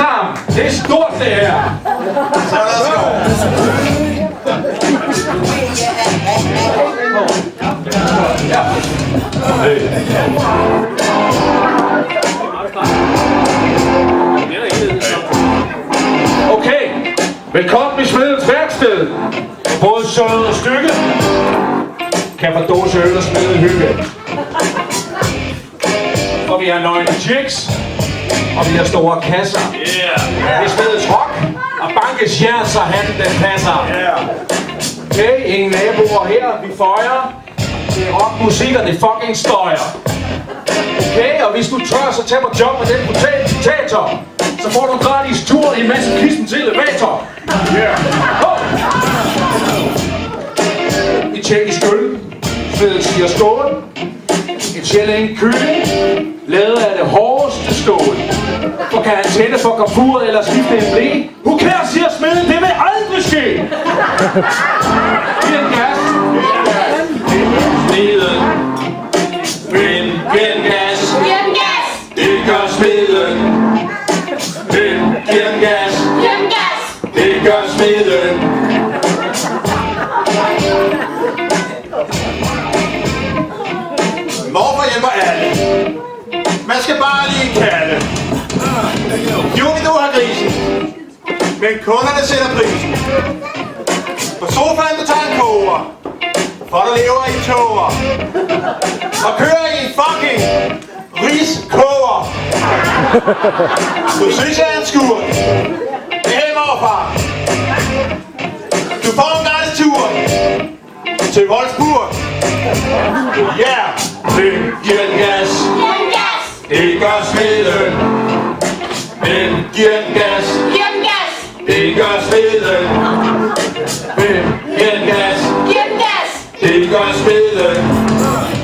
sammen. Det er stort, det her. Så lad os gå. Ja. Okay. Velkommen i Smedens værksted. Både sød og stykke kan få dåse øl og smede hygge. Og vi har nøgne chicks. Og vi har store kasser. Yeah. Vi smedes rock og bankes jern, så hatten den passer. Yeah. Okay, ingen naboer her. Vi føjer. Det er rockmusik, og det fucking støjer. Okay, og hvis du tør, så tag på job med den potator. Så får du en gratis tur i en masse kisten til elevator. Yeah. Oh. I tjekkisk øl. Svedet siger skål. En sjælling kylling. Lavet af det hårdeste stål. For kan han tænde for komfuret eller skifte en blæ? Who cares, siger smeden, det vil aldrig ske! Giv en gas. Smeden. Giv en gas. Det gør smeden. Giv en gas. Det gør smeden. Morfar hjælper alle. Man skal bare lige kalde. Juni, du har grisen. Men kunderne sætter prisen. På sofaen du tager en koger. For du lever i toger. Og kører i en fucking riskoger. Du synes jeg er en skur. Det er morfar. Du får en gratis tur til Wolfsburg. Yeah! Det giver en gas. Det gør smeden. Men giver en gas. Det gør smeden. Men giver en gas. Det gør smeden.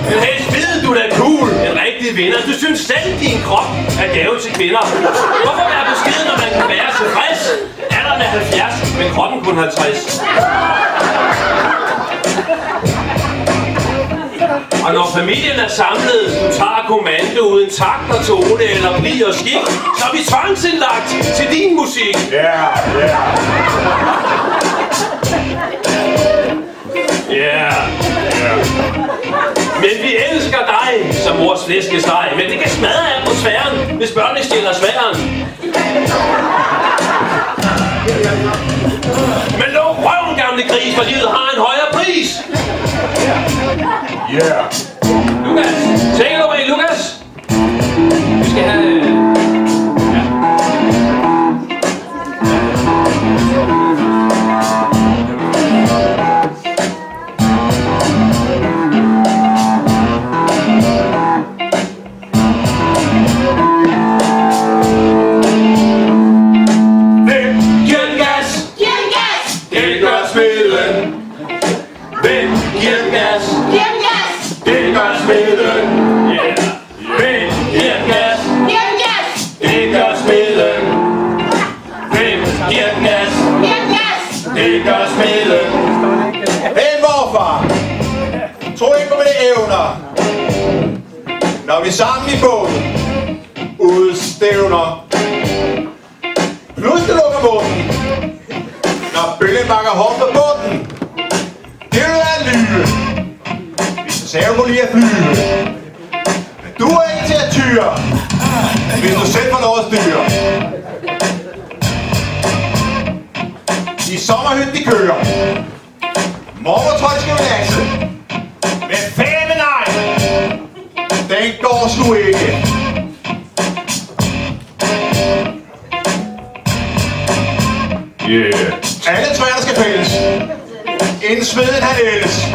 Men hey, smeden, du er da cool. En rigtig vinder. Du synes selv, din krop er gave til kvinder. Hvorfor være beskeden, når man kan være tilfreds? Alderen er 70, men kroppen kun 50. Og når familien er samlet, du tager kommando uden takt og tone eller bli og skik, så er vi tvangsindlagt til din musik. Men vi elsker dig som mors flæskesteg, men det kan smadre atmosfæren, hvis børnene stiller sværen. Men luk røven, gamle gris, for livet har en højere pris. Yeah! Lukas, take it away, Lukas. Vi skal have... Hey morfar, tro ikke på mine evner. Når vi er sammen i båden udstævner. Pludselig lukker munden, når bølgen banker hårdt på bunden. Det vil være en lyve, hvis du sagde, du må lige at flyve. Men du er ikke til at tyre, hvis du selv får lov at styre. I sommerhytten de kører. Mormor skal relaxe. Men fandme nej, den går sgu ikke. Yeah. Alle træerne skal fælles, inden smeden han ældes.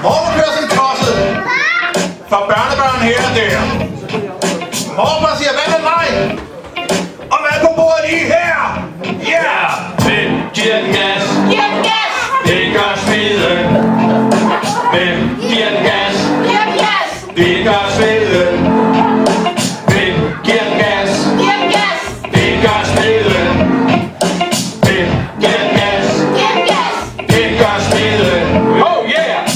Mormor kører som tosset, for børnebørn her og der. Morfar siger, hvad med mig? Og hvad på bordet lige her? Yeah! Men giver en gas. Det gør smeden. Men giver en gas. Det gør smeden. Men giver en gas. Det gør smeden. Men giver en gas. Det gør smeden. Oh yeah!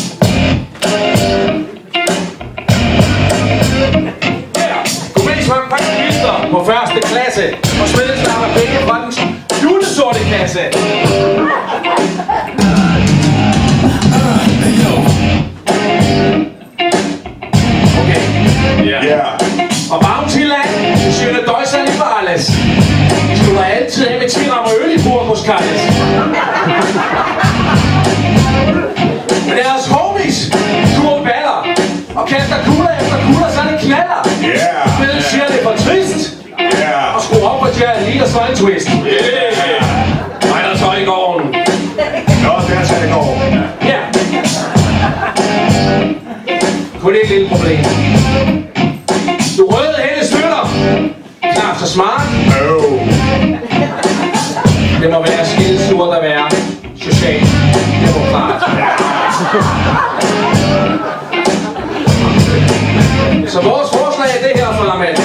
Og smeden slapper penge fra den julesorte kasse. Okay. Yeah. Og Bountyland, schöne Deutschland über alles. Vi slutter altid af med 10 rammer øl i bord hos Kalles. Men deres homies, duer baller, og kaster kugler efter kugler, så det knaller. Yeah. Spillet siger, det er for trist, Yeah. og skru op for Jerry Lee og så en twist. Yeah. Nej, der tøj i gården. Nå, der tager det går. Ja. Kun et lille problem. Du røde hende støtter. Knap så smart. Oh. Det må være skide surt at være socialdemokrat. Så vores forslag er det her, parlament.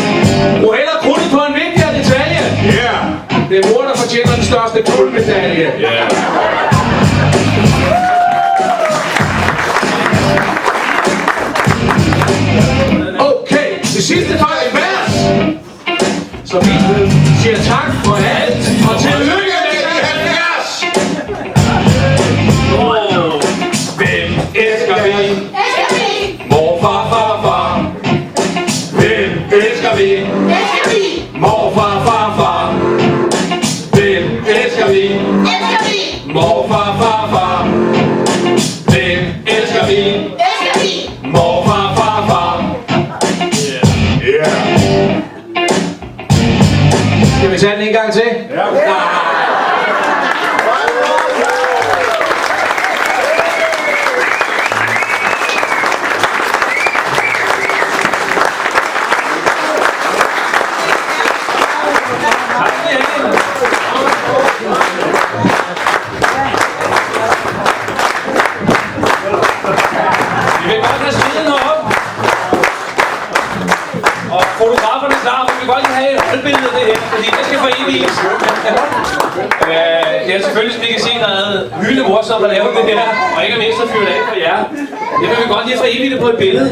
Brug hellere krudtet på en vigtigere detalje. Yeah. Det er mor, der fortjener den største guldmedalje. Yeah. Okay, det sidste var et vers. Så vi siger tak for alt, og tillykke med de 70! Hvem elsker vi? Morfar, farfar. Hvem elsker vi? Morfar, farfar. Hvem elsker vi? Morfar, farfar. Hvem elsker vi? Morfar, farfar. Yeah. Skal vi tage den en gang til? Ja. Vi vil godt have smiden op. Og fotograferne klar, vi vil godt lige have et holdbillede af det her, fordi det skal foreviges. Det er selvfølgelig, som I kan se, der er hyldende morsomt at lave det her, og ikke mindst at fyre det af for jer. Det vil vi godt lige forevige det på et billede.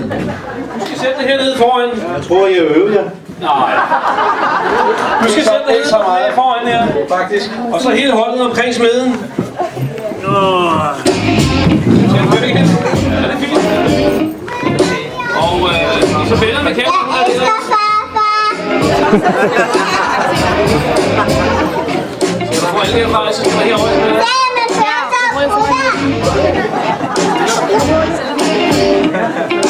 Du skal sætte det hernede foran. Jeg tror, jeg øver jer. Nej. Du skal sætte det hernede foran her. Faktisk. Og så hele holdet omkring smeden. Og så vender med kameraet. Så du får alle herfra, så skal du herovre. Ja, men